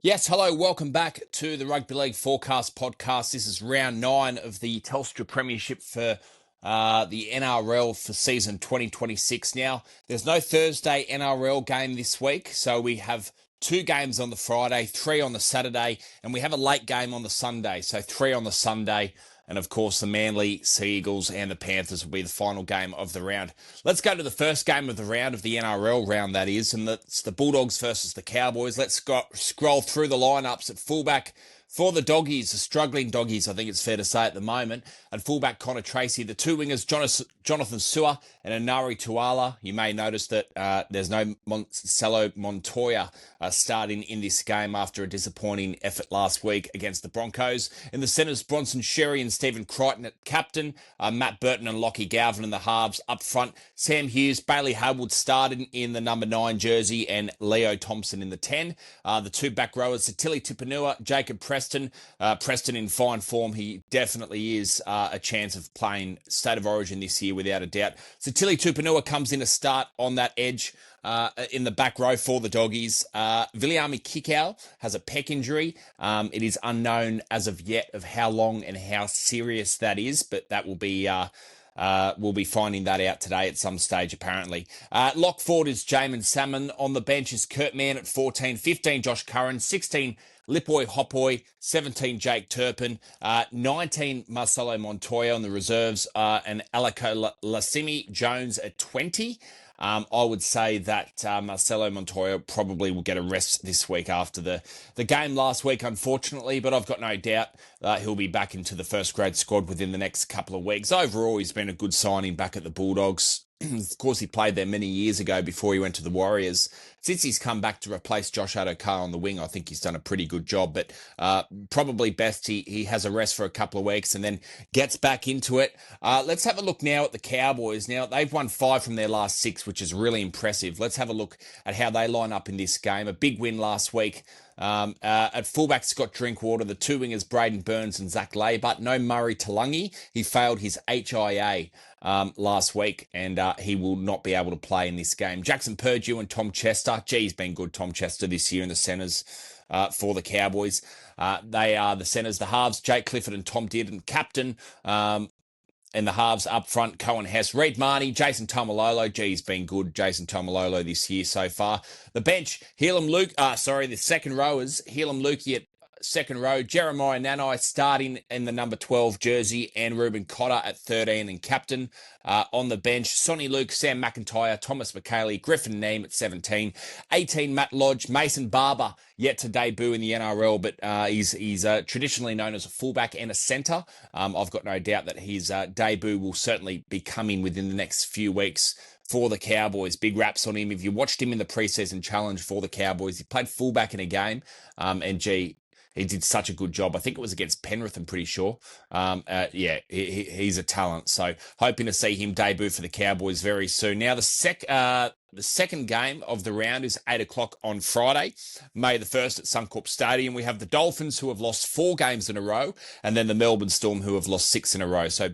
Yes, hello, welcome back to the Rugby League Forecast podcast. This is round 9 of the Telstra Premiership for the NRL for season 2026. Now, there's no Thursday NRL game this week, so we have 2 games on the Friday, 3 on the Saturday, and we have a late game on the Sunday, so 3 on the Sunday. And of course, the Manly, Sea Eagles, and the Panthers will be the final game of the round. Let's go to the first game of the round, of the NRL round, that is, and that's the Bulldogs versus the Cowboys. Let's scroll through the lineups. At fullback for the Doggies, the struggling Doggies, I think it's fair to say at the moment. At fullback, Connor Tracy. The 2 wingers, Jonathan Sewer and Anari Tuala. You may notice that there's no Marcelo Montoya starting in this game after a disappointing effort last week against the Broncos. In the centres, Bronson Sherry and Stephen Crichton at captain. Matt Burton and Lockie Galvin in the halves. Up front, Sam Hughes, Bailey Haywood started in the number 9 jersey, and Leo Thompson in the 10. The 2 back rowers, Satili Tupanua, Jacob Preston. Preston in fine form. He definitely is a chance of playing State of Origin this year without a doubt. Satili Tupanua comes in to start on that edge in the back row for the Doggies. Viliami Kikau has a pec injury. It is unknown as of yet of how long and how serious that is, but that will be... we'll be finding that out today at some stage, apparently. Lock forward is Jamin Salmon. On the bench is Kurt Mann at 14, 15 Josh Curran, 16 Lipoi Hopoi, 17 Jake Turpin, 19 Marcelo Montoya on the reserves, and Aliko Lasimi Jones at 20. I would say that Marcelo Montoya probably will get a rest this week after the game last week, unfortunately, but I've got no doubt he'll be back into the first grade squad within the next couple of weeks. Overall, he's been a good signing back at the Bulldogs. Of course, he played there many years ago before he went to the Warriors. Since he's come back to replace Josh Adokar on the wing, I think he's done a pretty good job, but probably best he has a rest for a couple of weeks and then gets back into it. Let's have a look now at the Cowboys. Now, they've won 5 from their last 6, which is really impressive. Let's have a look at how they line up in this game. A big win last week. At fullback, Scott Drinkwater. The 2 wingers, Braden Burns and Zach Laybutt. No Murray Talangi. He failed his HIA last week, and he will not be able to play in this game. Jackson Purdue and Tom Chester. He's been good, Tom Chester, this year in the centres for the Cowboys. They are the centres. The halves, Jake Clifford and Tom Dearden, captain. And the halves up front, Cohen Hess, Reed Marnie, Jason Tomalolo. He's been good, Jason Tomalolo, this year so far. The bench, the second rowers, Helam Lukey at second row, Jeremiah Nanai starting in the number 12 jersey, and Ruben Cotter at 13 and captain. On the bench, Sonny Luke, Sam McIntyre, Thomas McKaylee, Griffin Neem at 17, 18 Matt Lodge, Mason Barber yet to debut in the NRL, but he's traditionally known as a fullback and a centre. I've got no doubt that his debut will certainly be coming within the next few weeks for the Cowboys. Big raps on him. If you watched him in the preseason challenge for the Cowboys, he played fullback in a game, and he did such a good job. I think it was against Penrith, I'm pretty sure. He's a talent. So hoping to see him debut for the Cowboys very soon. Now, the second game of the round is 8 o'clock on Friday, May the 1st at Suncorp Stadium. We have the Dolphins, who have lost 4 games in a row, and then the Melbourne Storm, who have lost 6 in a row. So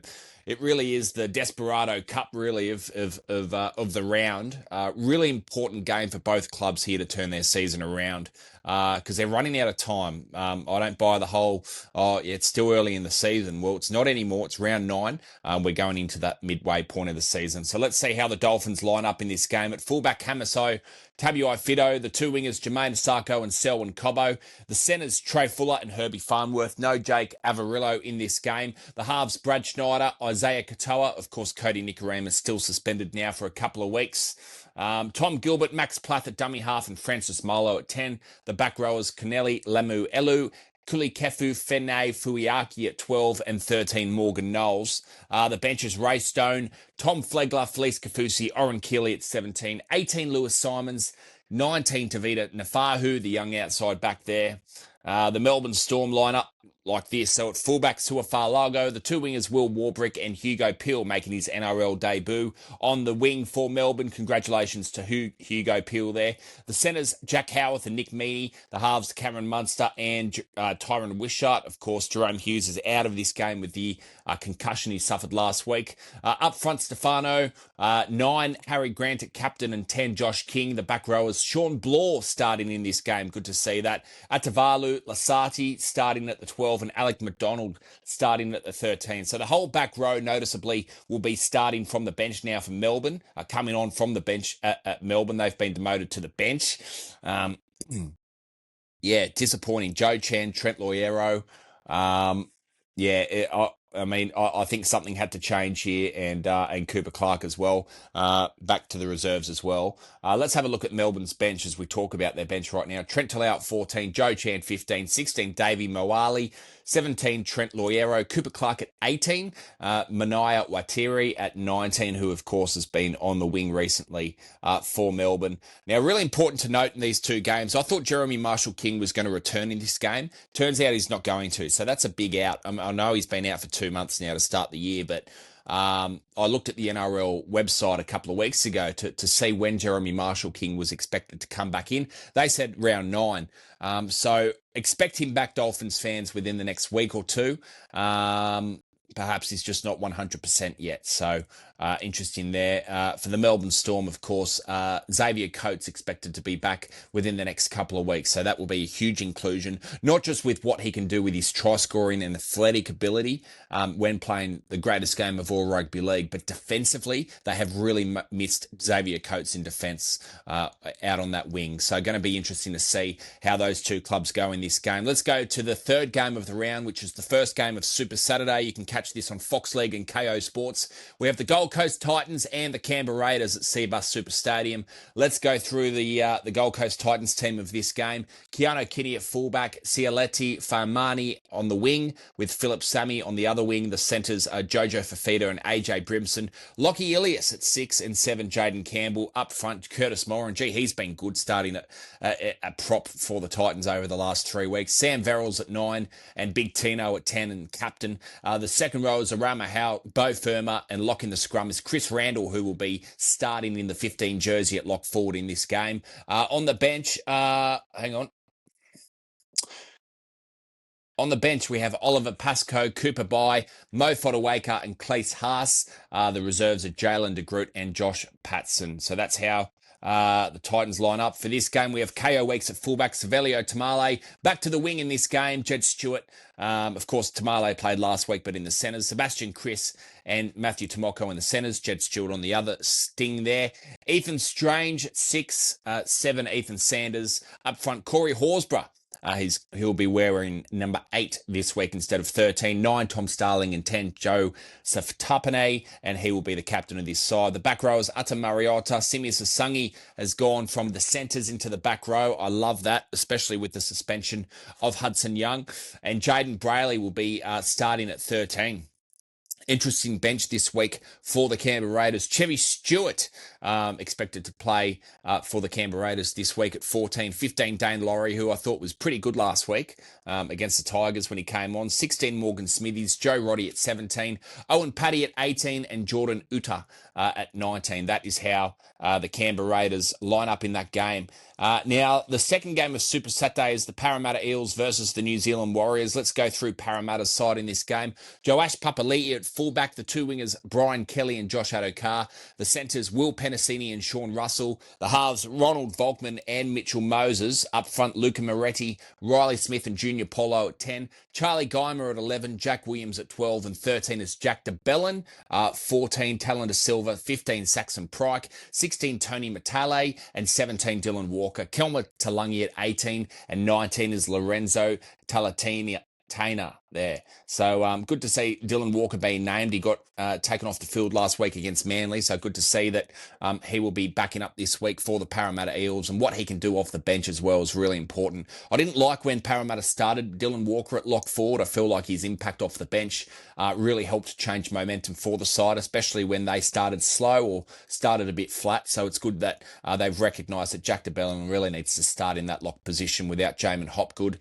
it really is the Desperado Cup, really, of the round. Really important game for both clubs here to turn their season around, because they're running out of time. I don't buy the whole, it's still early in the season. Well, it's not anymore. It's round 9. We're going into that midway point of the season. So let's see how the Dolphins line up in this game. At fullback, Hamiso Tabuai Fido. The 2 wingers, Jermaine Sarko and Selwyn Cobbo. The centres, Trey Fuller and Herbie Farnworth. No Jake Avarillo in this game. The halves, Brad Schneider, Isaiah Katoa. Of course, Cody Nicarima is still suspended now for a couple of weeks. Tom Gilbert, Max Plath at dummy half, and Francis Molo at 10. The back rowers, Kaneli Lemu Elu, Kuli Kefu Fene Fuiaki at 12 and 13 Morgan Knowles. The benches, Ray Stone, Tom Flegler, Felice Kafusi, Oren Keeley at 17, 18 Lewis Simons, 19 Tavita Nafahu, the young outside back there. The Melbourne Storm lineup like this. So at fullback, Suafalago, the two wingers, Will Warbrick and Hugo Peel, making his NRL debut. On the wing for Melbourne, congratulations to Hugo Peel there. The centres, Jack Howarth and Nick Meaney. The halves, Cameron Munster and Tyron Wishart. Of course, Jerome Hughes is out of this game with the concussion he suffered last week. Up front, Stefano. 9, Harry Grant at captain, and 10, Josh King. The back rowers, Sean Blaw starting in this game. Good to see that. Atavalu, Lasati starting at the 12, and Alec McDonald starting at the 13. So the whole back row noticeably will be starting from the bench now for Melbourne. Coming on from the bench at Melbourne. They've been demoted to the bench. Yeah, disappointing. Joe Chan, Trent Loiero. I think something had to change here, and Cooper Clark as well, back to the reserves as well. Let's have a look at Melbourne's bench as we talk about their bench right now. Trent Talau at 14, Joe Chan 15, 16, Davey Moali, 17, Trent Loiero, Cooper Clark at 18, Mania Watiri at 19, who of course has been on the wing recently for Melbourne. Now, really important to note in these two games, I thought Jeremy Marshall-King was going to return in this game. Turns out he's not going to, so that's a big out. I know he's been out for 2 months now to start the year, but I looked at the NRL website a couple of weeks ago to see when Jeremy Marshall-King was expected to come back in. They said round 9. So expect him back, Dolphins fans, within the next week or two. Perhaps he's just not 100% yet. So interesting there. For the Melbourne Storm, of course, Xavier Coates expected to be back within the next couple of weeks. So that will be a huge inclusion, not just with what he can do with his try-scoring and athletic ability when playing the greatest game of all rugby league, but defensively, they have really missed Xavier Coates in defence out on that wing. So going to be interesting to see how those two clubs go in this game. Let's go to the third game of the round, which is the first game of Super Saturday. You can catch this on Fox League and KO Sports. We have the Gold Coast Titans and the Canberra Raiders at Seabus Super Stadium. Let's go through the Gold Coast Titans team of this game. Keanu Kinney at fullback, Cialetti Farmani on the wing, with Philip Sammy on the other wing. The centres are Jojo Fafita and AJ Brimson. Lockie Ilias at 6 and 7, Jaden Campbell. Up front, Curtis Moran. Gee, he's been good starting at prop for the Titans over the last 3 weeks. Sam Verrills at 9 and Big Tino at 10 and captain. The second row is Arama Howe, Bo Firma, and lock in the scrum is Chris Randall, who will be starting in the 15 jersey at lock forward in this game. On the bench, hang on. On the bench, we have Oliver Pascoe, Cooper Bai, Mo Fodawaker, and Cleese Haas. The reserves are Jalen de Groot and Josh Patson. So that's how the Titans line up. For this game, we have KO Weeks at fullback, Savelio Tamale. Back to the wing in this game, Jed Stewart. Of course, Tamale played last week, but in the centres. Sebastian Chris and Matthew Tomoko in the centres. Jed Stewart on the other sting there. Ethan Strange at 6, 7, Ethan Sanders. Up front, Corey Horsburgh. He'll be wearing number 8 this week instead of 13. 9, Tom Starling, and 10, Joe Saftapane, and he will be the captain of this side. The back row is Ata Mariota. Simius Asangi has gone from the centres into the back row. I love that, especially with the suspension of Hudson Young. And Jaden Brayley will be starting at 13. Interesting bench this week for the Canberra Raiders. Chevy Stewart expected to play for the Canberra Raiders this week at 14. 15, Dane Laurie, who I thought was pretty good last week against the Tigers when he came on. 16, Morgan Smithies. Joe Roddy at 17. Owen Paddy at 18 and Jordan Uta at 19. That is how the Canberra Raiders line up in that game. Now, the second game of Super Saturday is the Parramatta Eels versus the New Zealand Warriors. Let's go through Parramatta's side in this game. Joash Papali'i at fullback, the two wingers, Brian Kelly and Josh Adokar. The centres, Will Penasini and Sean Russell. The halves, Ronald Volkman and Mitchell Moses. Up front, Luca Moretti, Riley Smith and Junior Polo at 10. Charlie Geimer at 11, Jack Williams at 12, and 13 is Jack DeBellin. 14, Talon De Silva. 15, Saxon Pryke. 16, Tony Matale, and 17, Dylan Walker. Kelma Talangi at 18, and 19 is Lorenzo entertainer there. So good to see Dylan Walker being named. He got taken off the field last week against Manly, so good to see that he will be backing up this week for the Parramatta Eels, and what he can do off the bench as well is really important. I didn't like when Parramatta started Dylan Walker at lock forward. I feel like his impact off the bench really helped change momentum for the side, especially when they started slow or started a bit flat. So it's good that they've recognised that Jack de Belin really needs to start in that lock position without Jermaine Hopgood,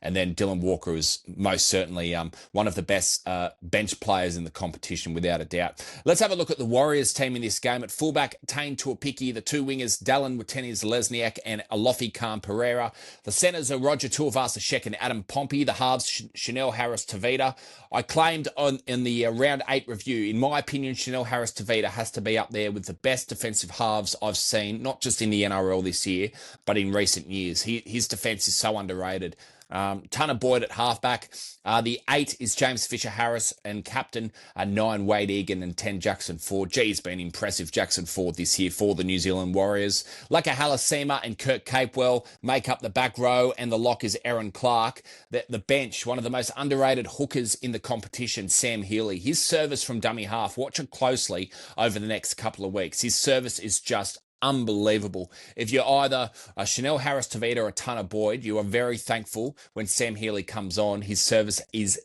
and then Dylan Walker is most certainly one of the best bench players in the competition, without a doubt. Let's have a look at the Warriors team in this game. At fullback, Tane Tuapiki, the two wingers, Dallin Watenies-Lesniak and Alofi Khan Pereira. The centres are Roger Tuivasa-Sheck and Adam Pompey. The halves, Chanel Harris-Tavita. I claimed in the round 8 review, in my opinion, Chanel Harris-Tavita has to be up there with the best defensive halves I've seen, not just in the NRL this year, but in recent years. His defence is so underrated. Tanner Boyd at halfback. The 8 is James Fisher-Harris, and captain 9 Wade Egan and 10 Jackson Ford. He's been impressive, Jackson Ford, this year for the New Zealand Warriors. Laka Halasima and Kirk Capewell make up the back row, and the lock is Aaron Clark. The bench, one of the most underrated hookers in the competition, Sam Healy. His service from dummy half, watch it closely over the next couple of weeks. His service is just unbelievable. If you're either a Chanel Harris-Tavita or a Tanner Boyd, you are very thankful when Sam Healy comes on. His service is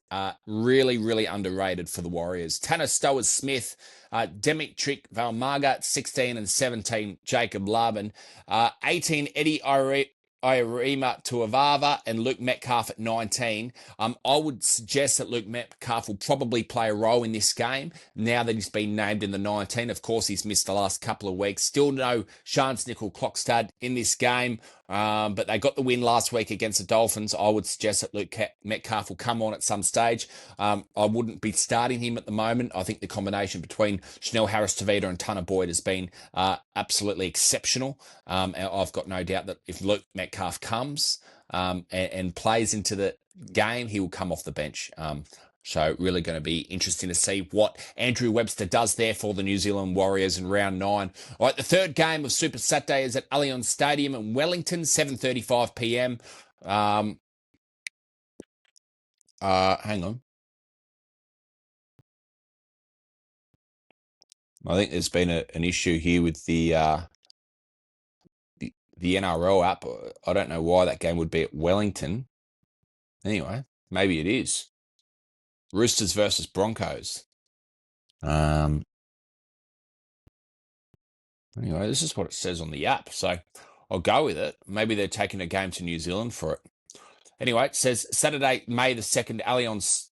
really, really underrated for the Warriors. Tanner Stowers-Smith, Demetrik Valmaga at 16 and 17, Jacob Laban. 18, Eddie Irima Tuivava and Luke Metcalf at 19. I would suggest that Luke Metcalf will probably play a role in this game now that he's been named in the 19. Of course, he's missed the last couple of weeks. Still no Shans Nickel-Klokstad in this game, but they got the win last week against the Dolphins. I would suggest that Luke Metcalf will come on at some stage. I wouldn't be starting him at the moment. I think the combination between Chanel Harris-Tavita and Tanner Boyd has been absolutely exceptional. I've got no doubt that if Luke Metcalf comes and plays into the game, he will come off the bench. So really going to be interesting to see what Andrew Webster does there for the New Zealand Warriors in round 9. All right, the third game of Super Saturday is at Allianz Stadium in Wellington, 7:35 p.m. Hang on. I think there's been an issue here with the NRL app. I don't know why that game would be at Wellington. Anyway, maybe it is. Roosters versus Broncos. Anyway, this is what it says on the app, so I'll go with it. Maybe they're taking a game to New Zealand for it. Anyway, it says Saturday, May the 2nd, Allianz.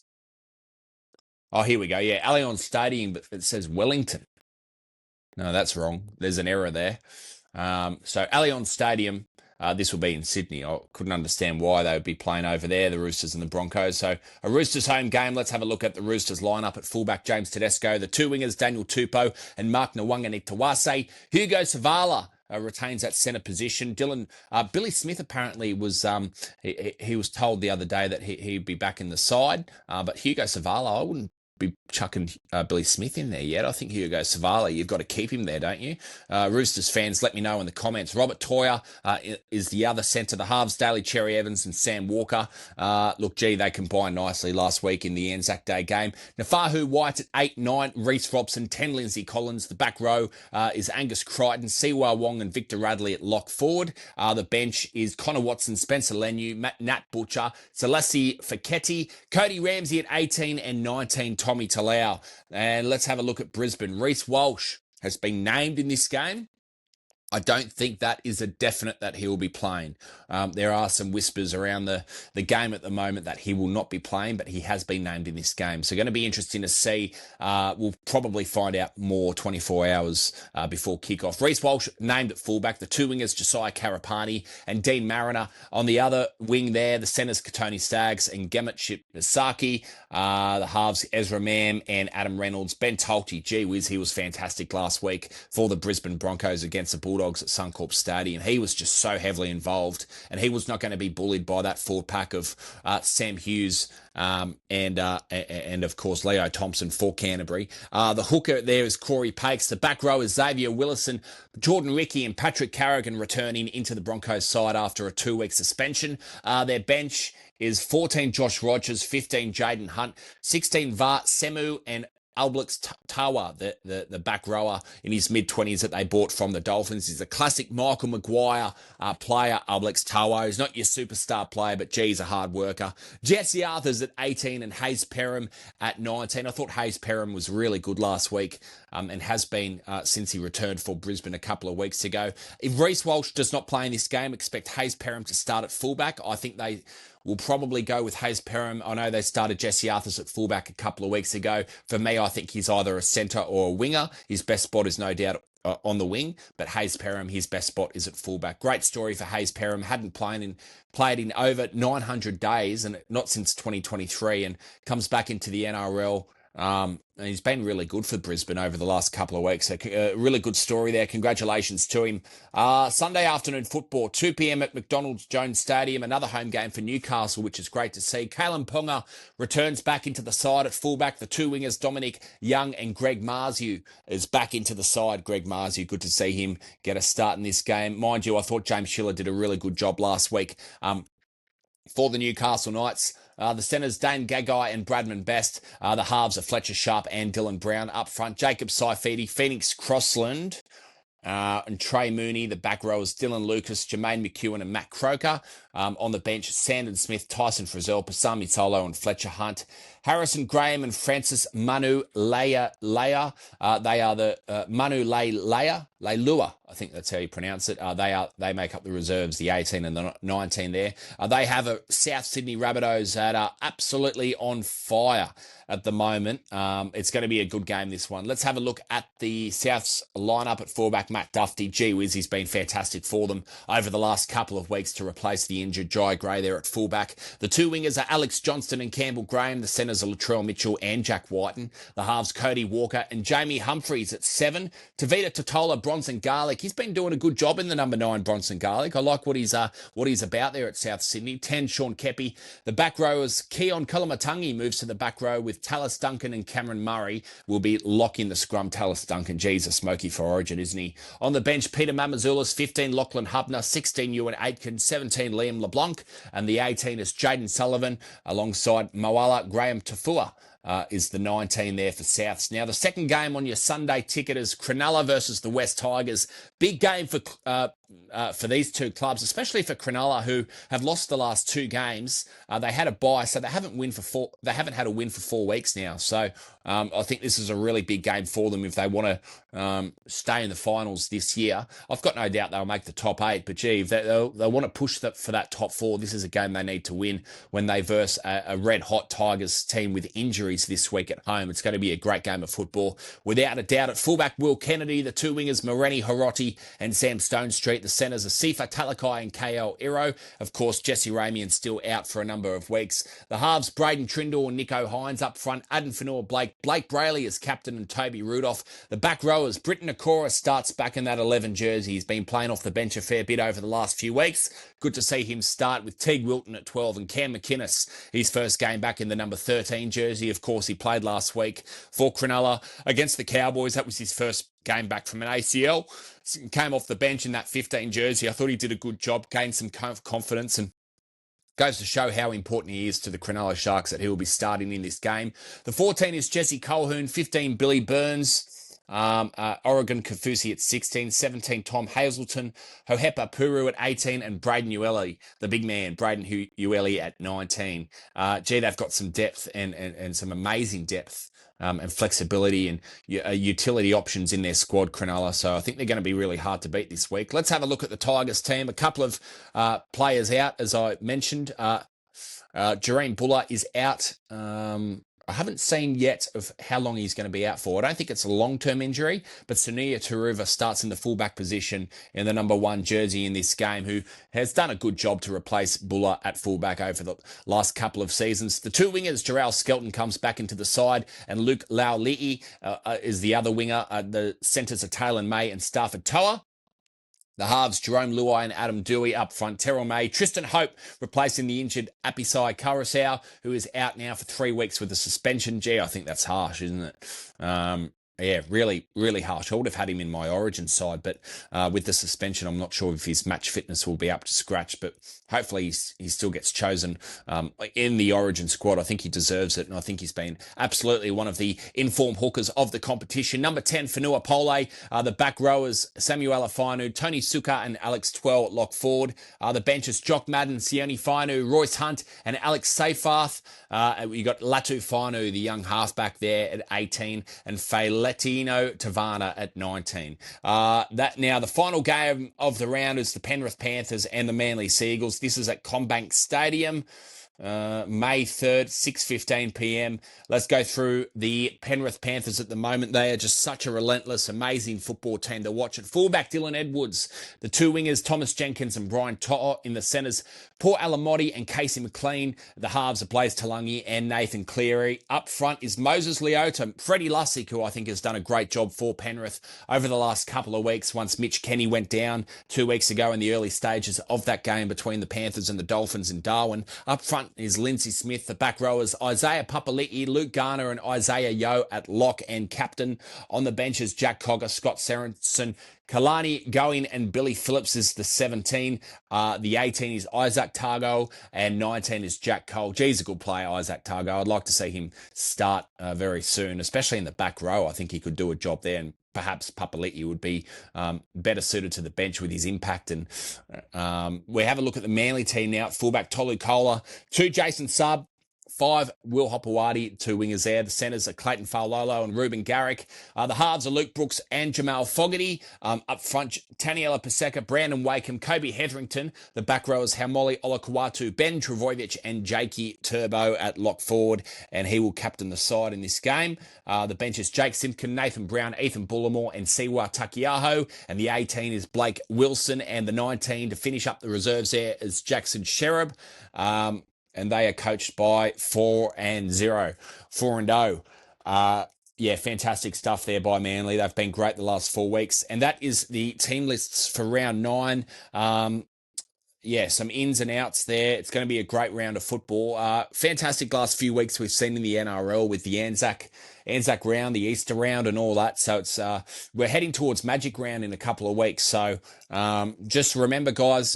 Oh, here we go. Yeah, Allianz Stadium, but it says Wellington. No, that's wrong. There's an error there. So Allianz Stadium, this will be in Sydney. I couldn't understand why they would be playing over there, the Roosters and the Broncos. So a Roosters home game. Let's have a look at the Roosters lineup at fullback, James Tedesco. The two wingers, Daniel Tupou and Mark Nwanganitawase. Hugo Savala retains that centre position. Billy Smith apparently was, he was told the other day that he'd be back in the side. But Hugo Savala, I wouldn't be chucking Billy Smith in there yet. I think Hugo Savala, you've got to keep him there, don't you? Roosters fans, let me know in the comments. Robert Toyer is the other centre. The halves, Daly Cherry Evans and Sam Walker. Look, they combined nicely last week in the Anzac Day game. Nafahu White at 8, 9, Reece Robson, 10, Lindsay Collins. The back row is Angus Crichton, Siwa Wong and Victor Radley at lock forward. The bench is Connor Watson, Spencer Lenu, Nat Butcher, Celeste Feketi, Cody Ramsey at 18 and 19, Tommy Talau. And let's have a look at Brisbane. Reece Walsh has been named in this game. I don't think that is a definite that he will be playing. There are some whispers around the game at the moment that he will not be playing, but he has been named in this game. So going to be interesting to see. We'll probably find out more 24 hours before kickoff. Reece Walsh named at fullback. The two wingers, Josiah Karapani and Dean Mariner. On the other wing there, the centres, Katoni Staggs and Gemmet Shipnasaki. The halves, Ezra Mam and Adam Reynolds. Ben Tolte, gee whiz, he was fantastic last week for the Brisbane Broncos against the Bulldogs Bulldogs at Suncorp Stadium. He was just so heavily involved, and he was not going to be bullied by that forward pack of Sam Hughes and of course Leo Thompson for Canterbury. The hooker there is Corey Pakes. The back row is Xavier Willison, Jordan Ricky and Patrick Carrigan returning into the Broncos side after a 2-week suspension. Their bench is 14 Josh Rogers, 15 Jaden Hunt, 16 Var Semu and Alblex Tawa, the back rower in his mid-20s that they bought from the Dolphins. He's a classic Michael Maguire player, Alblex Tawa. He's not your superstar player, but he's a hard worker. Jesse Arthur's at 18 and Hayes Perham at 19. I thought Hayes Perham was really good last week and has been since he returned for Brisbane a couple of weeks ago. If Reece Walsh does not play in this game, expect Hayes Perham to start at fullback. I think they will probably go with Hayes Perham. I know they started Jesse Arthurs at fullback a couple of weeks ago. For me, I think he's either a centre or a winger. His best spot is no doubt on the wing, but Hayes Perham, his best spot is at fullback. Great story for Hayes Perham. Hadn't played in over 900 days, and not since 2023, and comes back into the NRL. And he's been really good for Brisbane over the last couple of weeks. So really good story there. Congratulations to him. Sunday afternoon football, 2 p.m. at McDonald's Jones Stadium. Another home game for Newcastle, which is great to see. Kalen Ponga returns back into the side at fullback. The two wingers, Dominic Young and Greg Marziu, is back into the side. Greg Marziu, good to see him get a start in this game. Mind you, I thought James Schiller did a really good job last week for the Newcastle Knights. The centres, Dane Gagai and Bradman Best. The halves are Fletcher Sharp and Dylan Brown. Up front, Jacob Saifidi, Phoenix Crossland, and Trey Mooney. The back rowers, Dylan Lucas, Jermaine McEwen and Matt Croker. On the bench, Sandon Smith, Tyson Frizzell, Pasami Solo and Fletcher Hunt. Harrison Graham and Francis Manu Leia. They are the Manu Leia, Leilua, I think that's how you pronounce it. They make up the reserves, the 18 and the 19 there. They have a South Sydney Rabbitohs that are absolutely on fire at the moment. It's going to be a good game, this one. Let's have a look at the Souths lineup at fullback. Matt Duffy, gee whiz, he's been fantastic for them over the last couple of weeks to replace the injured Jai Gray there at fullback. The two wingers are Alex Johnston and Campbell Graham. The centres are Latrell Mitchell and Jack Whiten. The halves, Cody Walker and Jamie Humphreys at 7. Tavita Totola, Bronson Garlick. He's been doing a good job in the number 9, Bronson Garlick. I like what he's about there at South Sydney. 10, Sean Kepi. The back rowers, Keon Kalamatangi moves to the back row with Tallis Duncan and Cameron Murray will be locking the scrum. Tallis Duncan, geez, a smoky for Origin, isn't he? On the bench, Peter Mamazoulis, 15, Lachlan Hubner, 16, Ewan Aitken, 17, Liam LeBlanc, and the 18 is Jaden Sullivan alongside Moala Graham Tafua. Is the 19 there for Souths. Now, the second game on your Sunday ticket is Cronulla versus the West Tigers. Big game for these two clubs, especially for Cronulla, who have lost the last 2 games. They had a bye, so they haven't had a win for 4 weeks now. So I think this is a really big game for them if they want to stay in the finals this year. I've got no doubt they'll make the top 8, but gee, if they'll want to push for that top 4, this is a game they need to win when they verse a red-hot Tigers team with injuries this week at home. It's going to be a great game of football. Without a doubt, at fullback, Will Kennedy, the two wingers, Moreni Hiroti and Sam Stonestreet, the centres are Sifa Talakai and KL Iro. Of course, Jesse Ramian still out for a number of weeks. The halves, Braden Trindle and Nico Hines. Up front, Aden Fanor, Blake Brayley as captain and Toby Rudolph. The back rowers, Britton Okora starts back in that 11 jersey. He's been playing off the bench a fair bit over the last few weeks. Good to see him start with Teague Wilton at 12 and Cam McInnes, his first game back in the number 13 jersey. Of course, he played last week for Cronulla against the Cowboys. That was his first game back from an ACL. Came off the bench in that 15 jersey. I thought he did a good job, gained some confidence, and goes to show how important he is to the Cronulla Sharks that he will be starting in this game. The 14 is Jesse Colquhoun, 15 Billy Burns, Oregon Kafusi at 16, 17 Tom Hazelton, Hohepa Puru at 18, and Braden Ueli, the big man, Braden Ueli at 19. They've got some depth and some amazing depth and flexibility and utility options in their squad, Cronulla. So I think they're going to be really hard to beat this week. Let's have a look at the Tigers team. A couple of players out, as I mentioned. Jareen Buller is out. I haven't seen yet of how long he's going to be out for. I don't think it's a long-term injury, but Sunia Taruva starts in the fullback position in the number 1 jersey in this game, who has done a good job to replace Buller at fullback over the last couple of seasons. The two wingers, Jarrell Skelton comes back into the side, and Luke Lauli'i is the other winger. The centres are Taylor May and Stafford Toa. The halves, Jerome Luai and Adam Dewey up front. Terrell May, Tristan Hope replacing the injured Apisai Curacao, who is out now for 3 weeks with a suspension. Gee, I think that's harsh, isn't it? Yeah, really, really harsh. I would have had him in my Origin side, but with the suspension, I'm not sure if his match fitness will be up to scratch, but hopefully he still gets chosen in the Origin squad. I think he deserves it, and I think he's been absolutely one of the informed hookers of the competition. Number 10, Fanua Pole. The back rowers, Samuel Afinu, Tony Suka and Alex Twell at lock forward. The benches, Jock Madden, Sione Finu, Royce Hunt and Alex Seyfarth. You got Latu Finu, the young halfback there at 18, and Failetino Tavana at 19. Now the final game of the round is the Penrith Panthers and the Manly Seagulls. This is at CommBank Stadium. May 3rd, 6:15 p.m. Let's go through the Penrith Panthers at the moment. They are just such a relentless, amazing football team to watch. At fullback, Dylan Edwards. The two wingers, Thomas Jenkins and Brian To'o. In the centres, Paul Alamotti and Casey McLean. The halves are Blaze Talangi and Nathan Cleary. Up front is Moses Leota, Freddie Lussick, who I think has done a great job for Penrith over the last couple of weeks once Mitch Kenny went down 2 weeks ago in the early stages of that game between the Panthers and the Dolphins in Darwin. Up front is Lindsay Smith. The back rowers, Isaiah Papali'i, Luke Garner and Isaiah Yeo at lock and captain. On the benches, Jack Cogger, Scott Sorensen, Kalani Going and Billy Phillips is the 17. The 18 is Isaac Targo and 19 is Jack Cole. Geez, a good player, Isaac Targo. I'd like to see him start very soon, especially in the back row. I think he could do a job there, and perhaps Papali'i would be better suited to the bench with his impact. And we have a look at the Manly team now. At fullback, Tolu Kola, 2 Jason Saab, 5 Will Hopewadi, 2 wingers there. The centres are Clayton Faulolo and Ruben Garrick. The halves are Luke Brooks and Jamal Fogarty. Up front, Taniela Paseka, Brandon Wakeham, Kobe Hetherington. The back rowers, Haumole Olakuatu, Ben Travojevic and Jakey Turbo at lock forward, and he will captain the side in this game. The benches, Jake Simpkin, Nathan Brown, Ethan Bullimore and Siwa Takiaho. And the 18 is Blake Wilson, and the 19 to finish up the reserves there is Jackson Sherab. And they are coached by 4-0. Yeah, fantastic stuff there by Manly. They've been great the last 4 weeks. And that is the team lists for round 9. Yeah, some ins and outs there. It's going to be a great round of football. Fantastic last few weeks we've seen in the NRL with the Anzac round, the Easter round and all that. So it's we're heading towards Magic round in a couple of weeks. So just remember, guys,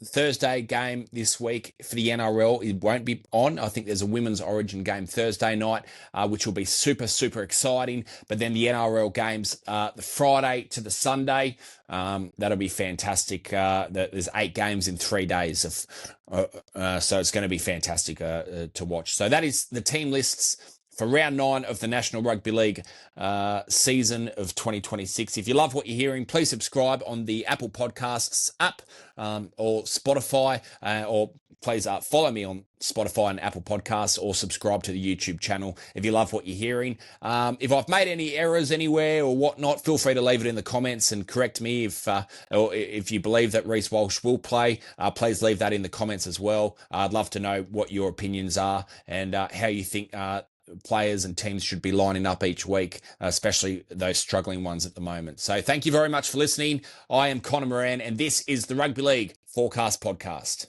Thursday game this week for the NRL, it won't be on. I think there's a women's Origin game Thursday night, which will be super, super exciting. But then the NRL games the Friday to the Sunday, that'll be fantastic. There's 8 games in 3 days so it's going to be fantastic to watch. So that is the team lists for round 9 of the National Rugby League season of 2026. If you love what you're hearing, please subscribe on the Apple Podcasts app or Spotify, or please follow me on Spotify and Apple Podcasts, or subscribe to the YouTube channel if you love what you're hearing. If I've made any errors anywhere or whatnot, feel free to leave it in the comments and correct me. Or if you believe that Reece Walsh will play, please leave that in the comments as well. I'd love to know what your opinions are and how you think players and teams should be lining up each week, especially those struggling ones at the moment. So thank you very much for listening. I am Connor Moran, and this is the Rugby League Forecast Podcast.